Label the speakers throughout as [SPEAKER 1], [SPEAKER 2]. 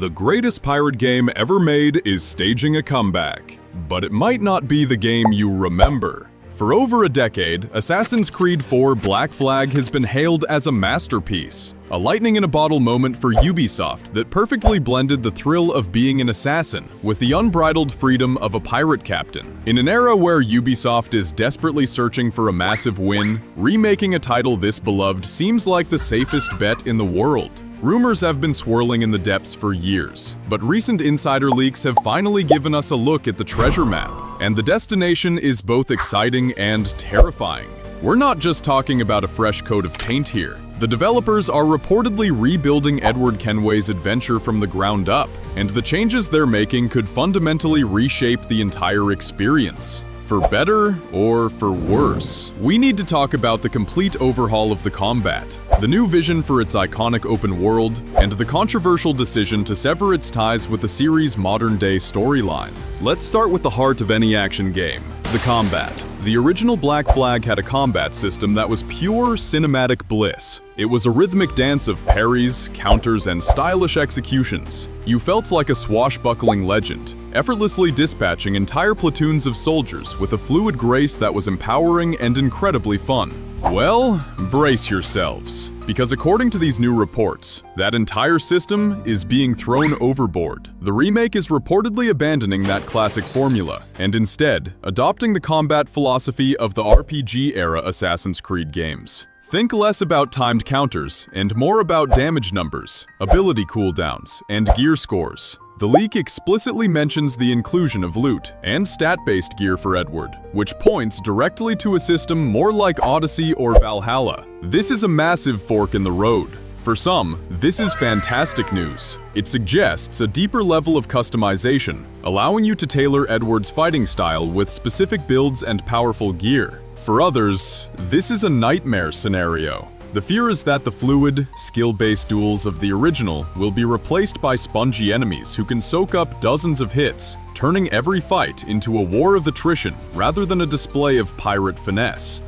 [SPEAKER 1] The greatest pirate game ever made is staging a comeback. But it might not be the game you remember. For over a decade, Assassin's Creed 4 Black Flag has been hailed as a masterpiece. A lightning-in-a-bottle moment for Ubisoft that perfectly blended the thrill of being an assassin with the unbridled freedom of a pirate captain. In an era where Ubisoft is desperately searching for a massive win, remaking a title this beloved seems like the safest bet in the world. Rumors have been swirling in the depths for years, but recent insider leaks have finally given us a look at the treasure map, and the destination is both exciting and terrifying. We're not just talking about a fresh coat of paint here. The developers are reportedly rebuilding Edward Kenway's adventure from the ground up, and the changes they're making could fundamentally reshape the entire experience. For better or for worse, we need to talk about the complete overhaul of the combat, the new vision for its iconic open world, and the controversial decision to sever its ties with the series' modern-day storyline. Let's start with the heart of any action game, the combat. The original Black Flag had a combat system that was pure cinematic bliss. It was a rhythmic dance of parries, counters, and stylish executions. You felt like a swashbuckling legend, effortlessly dispatching entire platoons of soldiers with a fluid grace that was empowering and incredibly fun. Well, brace yourselves, because according to these new reports, that entire system is being thrown overboard. The remake is reportedly abandoning that classic formula, and instead, adopting the combat philosophy of the RPG-era Assassin's Creed games. Think less about timed counters, and more about damage numbers, ability cooldowns, and gear scores. The leak explicitly mentions the inclusion of loot and stat-based gear for Edward, which points directly to a system more like Odyssey or Valhalla. This is a massive fork in the road. For some, this is fantastic news. It suggests a deeper level of customization, allowing you to tailor Edward's fighting style with specific builds and powerful gear. For others, this is a nightmare scenario. The fear is that the fluid, skill-based duels of the original will be replaced by spongy enemies who can soak up dozens of hits, turning every fight into a war of attrition rather than a display of pirate finesse.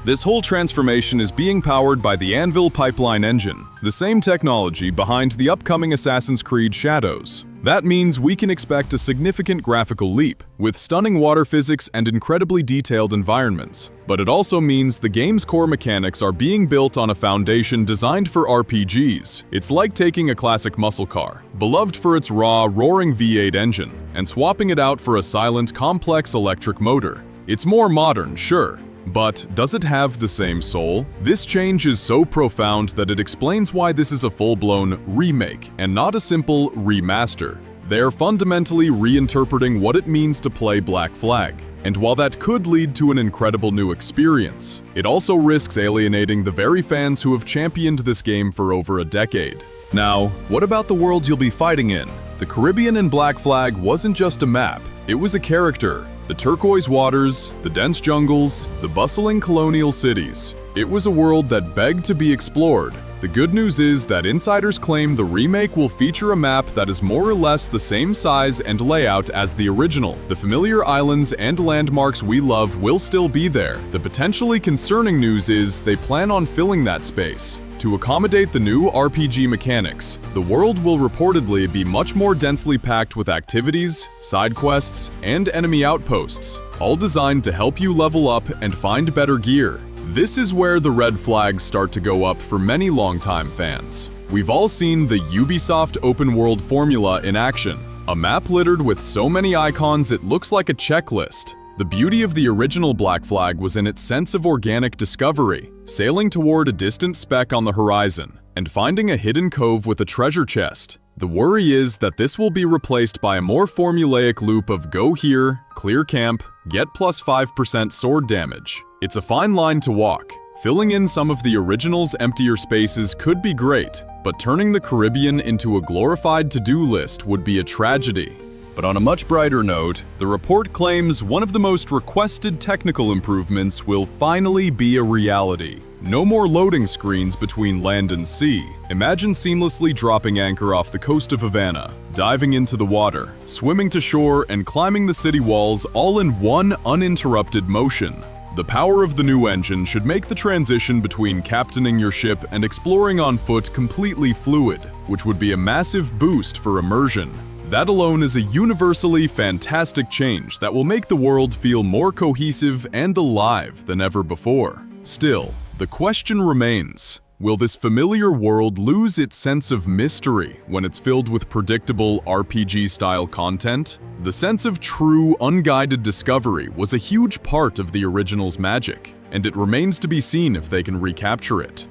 [SPEAKER 1] This whole transformation is being powered by the Anvil Pipeline Engine, the same technology behind the upcoming Assassin's Creed Shadows. That means we can expect a significant graphical leap, with stunning water physics and incredibly detailed environments. But it also means the game's core mechanics are being built on a foundation designed for RPGs. It's like taking a classic muscle car, beloved for its raw, roaring V8 engine, and swapping it out for a silent, complex electric motor. It's more modern, sure, but does it have the same soul? This change is so profound that it explains why this is a full-blown remake and not a simple remaster. They are fundamentally reinterpreting what it means to play Black Flag. And while that could lead to an incredible new experience, it also risks alienating the very fans who have championed this game for over a decade. Now, what about the world you'll be fighting in? The Caribbean in Black Flag wasn't just a map, it was a character. The turquoise waters, the dense jungles, the bustling colonial cities. It was a world that begged to be explored. The good news is that insiders claim the remake will feature a map that is more or less the same size and layout as the original. The familiar islands and landmarks we love will still be there. The potentially concerning news is they plan on filling that space. To accommodate the new RPG mechanics, the world will reportedly be much more densely packed with activities, side quests, and enemy outposts, all designed to help you level up and find better gear. This is where the red flags start to go up for many longtime fans. We've all seen the Ubisoft open world formula in action, a map littered with so many icons it looks like a checklist. The beauty of the original Black Flag was in its sense of organic discovery, sailing toward a distant speck on the horizon, and finding a hidden cove with a treasure chest. The worry is that this will be replaced by a more formulaic loop of go here, clear camp, get plus 5% sword damage. It's a fine line to walk. Filling in some of the original's emptier spaces could be great, but turning the Caribbean into a glorified to-do list would be a tragedy. But on a much brighter note, the report claims one of the most requested technical improvements will finally be a reality. No more loading screens between land and sea. Imagine seamlessly dropping anchor off the coast of Havana, diving into the water, swimming to shore, and climbing the city walls all in one uninterrupted motion. The power of the new engine should make the transition between captaining your ship and exploring on foot completely fluid, which would be a massive boost for immersion. That alone is a universally fantastic change that will make the world feel more cohesive and alive than ever before. Still, the question remains, will this familiar world lose its sense of mystery when it's filled with predictable RPG-style content? The sense of true, unguided discovery was a huge part of the original's magic, and it remains to be seen if they can recapture it.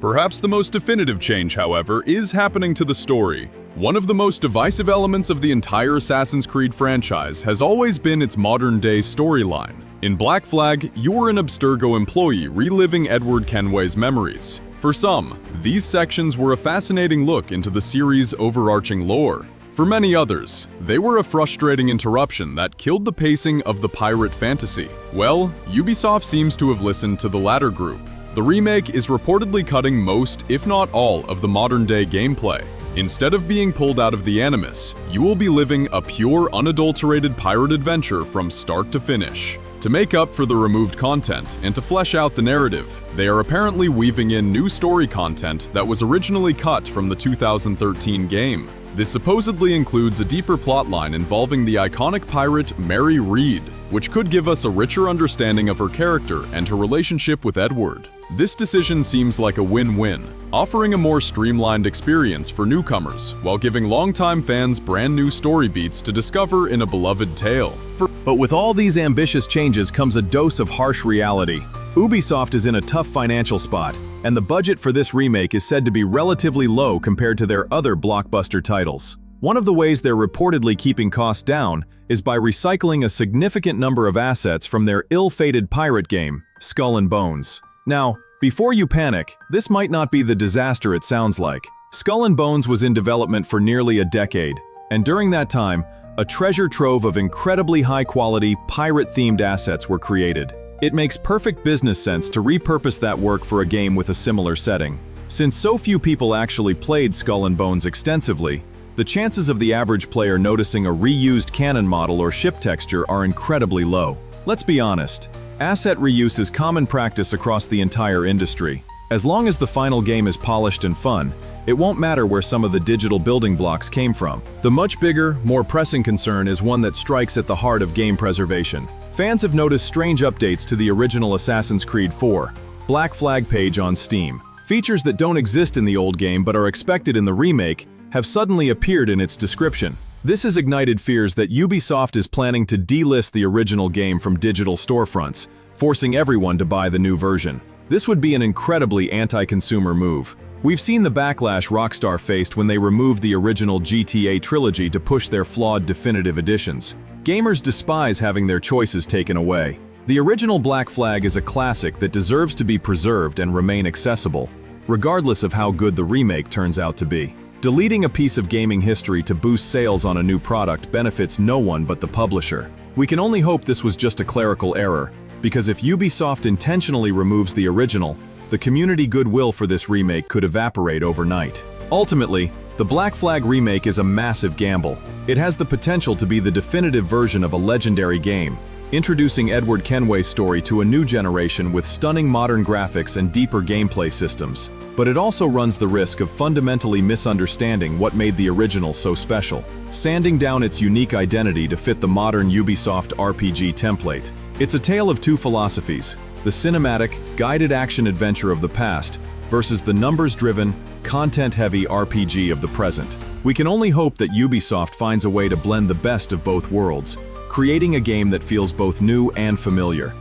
[SPEAKER 1] Perhaps the most definitive change, however, is happening to the story. One of the most divisive elements of the entire Assassin's Creed franchise has always been its modern-day storyline. In Black Flag, you were an Abstergo employee reliving Edward Kenway's memories. For some, these sections were a fascinating look into the series' overarching lore. For many others, they were a frustrating interruption that killed the pacing of the pirate fantasy. Well, Ubisoft seems to have listened to the latter group. The remake is reportedly cutting most, if not all, of the modern-day gameplay. Instead of being pulled out of the Animus, you will be living a pure, unadulterated pirate adventure from start to finish. To make up for the removed content and to flesh out the narrative, they are apparently weaving in new story content that was originally cut from the 2013 game. This supposedly includes a deeper plotline involving the iconic pirate Mary Read, which could give us a richer understanding of her character and her relationship with Edward. This decision seems like a win-win, offering a more streamlined experience for newcomers while giving longtime fans brand new story beats to discover in a beloved tale.
[SPEAKER 2] But with all these ambitious changes comes a dose of harsh reality. Ubisoft is in a tough financial spot, and the budget for this remake is said to be relatively low compared to their other blockbuster titles. One of the ways they're reportedly keeping costs down is by recycling a significant number of assets from their ill-fated pirate game, Skull and Bones. Now, before you panic, this might not be the disaster it sounds like. Skull and Bones was in development for nearly a decade, and during that time, a treasure trove of incredibly high-quality, pirate-themed assets were created. It makes perfect business sense to repurpose that work for a game with a similar setting. Since so few people actually played Skull and Bones extensively, the chances of the average player noticing a reused cannon model or ship texture are incredibly low. Let's be honest, asset reuse is common practice across the entire industry. As long as the final game is polished and fun, it won't matter where some of the digital building blocks came from. The much bigger, more pressing concern is one that strikes at the heart of game preservation. Fans have noticed strange updates to the original Assassin's Creed 4 Black Flag page on Steam. Features that don't exist in the old game but are expected in the remake have suddenly appeared in its description. This has ignited fears that Ubisoft is planning to delist the original game from digital storefronts, forcing everyone to buy the new version. This would be an incredibly anti-consumer move. We've seen the backlash Rockstar faced when they removed the original GTA trilogy to push their flawed definitive editions. Gamers despise having their choices taken away. The original Black Flag is a classic that deserves to be preserved and remain accessible, regardless of how good the remake turns out to be. Deleting a piece of gaming history to boost sales on a new product benefits no one but the publisher. We can only hope this was just a clerical error, because if Ubisoft intentionally removes the original, the community goodwill for this remake could evaporate overnight. Ultimately, the Black Flag remake is a massive gamble. It has the potential to be the definitive version of a legendary game, introducing Edward Kenway's story to a new generation with stunning modern graphics and deeper gameplay systems. But it also runs the risk of fundamentally misunderstanding what made the original so special, sanding down its unique identity to fit the modern Ubisoft RPG template. It's a tale of two philosophies: the cinematic, guided action-adventure of the past versus the numbers-driven, content-heavy RPG of the present. We can only hope that Ubisoft finds a way to blend the best of both worlds, creating a game that feels both new and familiar.